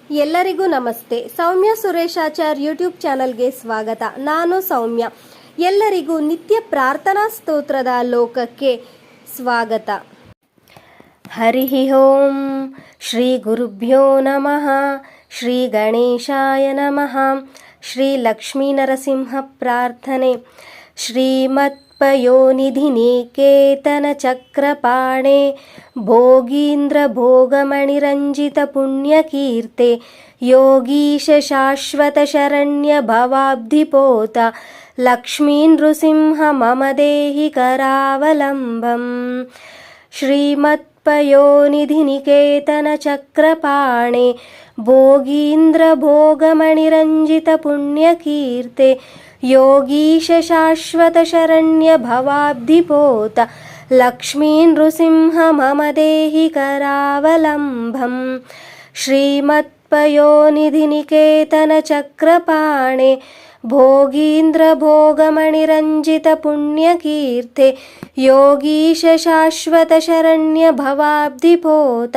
ಎಲ್ಲರಿಗೂ ನಮಸ್ತೆ. ಸೌಮ್ಯ ಸುರೇಶಾಚಾರ್ ಯೂಟ್ಯೂಬ್ ಚಾನಲ್ಗೆ ಸ್ವಾಗತ. ನಾನು ಸೌಮ್ಯ. ಎಲ್ಲರಿಗೂ ನಿತ್ಯ ಪ್ರಾರ್ಥನಾ ಸ್ತೋತ್ರದ ಲೋಕಕ್ಕೆ ಸ್ವಾಗತ. ಹರಿ ಓಂ. ಶ್ರೀ ಗುರುಭ್ಯೋ ನಮಃ. ಶ್ರೀ ಗಣೇಶಾಯ ನಮಃ. ಶ್ರೀ ಲಕ್ಷ್ಮೀ ನರಸಿಂಹ ಪ್ರಾರ್ಥನೆ. ಶ್ರೀಮತ್ ಪಯೋನಿಧಿ ನಿಕೇತನ ಚಕ್ರಪಾಣೆ ಭೋಗೀಂದ್ರ ಭೋಗಮಣಿರಂಜಿತ ಪುಣ್ಯಕೀರ್ತೆ ಯೋಗೀಶ ಶಾಶ್ವತ ಶರಣ್ಯ ಭವಾಬ್ಧಿಪೋತ ಲಕ್ಷ್ಮೀ ನೃಸಿಂಹ ಮಮ ದೇಹಿ ಕರಾವಲಂಬಂ. ಶ್ರೀಮತ್ ಪಯೋನಿಧಿ ನಿಕೇತನ ಚಕ್ರಪಾಣೆ ಭೋಗೀಂದ್ರ ಭೋಗಮಣಿರಂಜಿತ ಪುಣ್ಯಕೀರ್ತೆ ಯೋಗೀಶ ಶಾಶ್ವತ ಶರಣ್ಯ ಭವಾಬ್ಧಿಪೋತ ಲಕ್ಷ್ಮೀ ನೃಸಿಂಹ ಮಮ ದೇಹಿ ಕರಾವಲಂಬಂ. ಶ್ರೀಮತ್ ಪಯೋನಿಧಿ ನಿಕೇತನ ಚಕ್ರಪಾಣೆ ಭೋಗೀಂದ್ರ ಭೋಗಮಣಿರಂಜಿತ ಪುಣ್ಯಕೀರ್ತೆ ಯೋಗೀಶ ಶಾಶ್ವತ ಶರಣ್ಯ ಭವಾಬ್ಧಿಪೋತ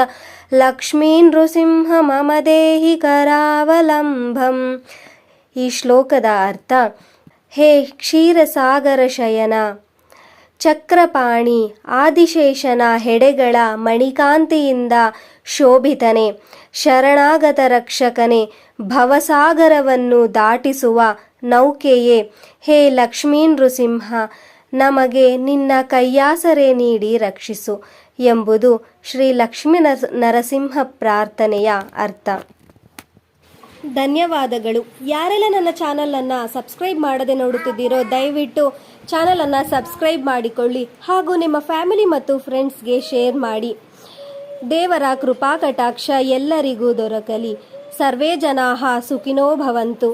ಲಕ್ಷ್ಮೀ ನೃಸಿಂಹ ಮಮ ದೇಹಿ ಕರಾವಲಂಬಂ. ಈ ಶ್ಲೋಕದ ಅರ್ಥ: ಹೇ ಕ್ಷೀರಸಾಗರ ಶಯನ, ಚಕ್ರಪಾಣಿ, ಆದಿಶೇಷನ ಹೆಡೆಗಳ ಮಣಿಕಾಂತಿಯಿಂದ ಶೋಭಿತನೆ, ಶರಣಾಗತ ರಕ್ಷಕನೇ, ಭವಸಾಗರವನ್ನು ದಾಟಿಸುವ ನೌಕೆಯೇ, ಹೇ ಲಕ್ಷ್ಮೀ ನೃಸಿಂಹ, ನಮಗೆ ನಿನ್ನ ಕೈಯಾಸರೆ ನೀಡಿ ರಕ್ಷಿಸು ಎಂಬುದು ಶ್ರೀ ಲಕ್ಷ್ಮೀ ನರಸಿಂಹ ಪ್ರಾರ್ಥನೆಯ ಅರ್ಥ. ಧನ್ಯವಾದಗಳು. ಯಾರೆಲ್ಲ ನನ್ನ ಚಾನಲನ್ನು ಸಬ್ಸ್ಕ್ರೈಬ್ ಮಾಡದೆ ನೋಡುತ್ತಿದ್ದೀರೋ ದಯವಿಟ್ಟು ಚಾನಲನ್ನು ಸಬ್ಸ್ಕ್ರೈಬ್ ಮಾಡಿಕೊಳ್ಳಿ ಹಾಗೂ ನಿಮ್ಮ ಫ್ಯಾಮಿಲಿ ಮತ್ತು ಫ್ರೆಂಡ್ಸ್ಗೆ ಶೇರ್ ಮಾಡಿ. ದೇವರ ಕೃಪಾ ಕಟಾಕ್ಷ ಎಲ್ಲರಿಗೂ ದೊರಕಲಿ. ಸರ್ವೇ ಜನಾಃ ಸುಖಿನೋ ಭವಂತು.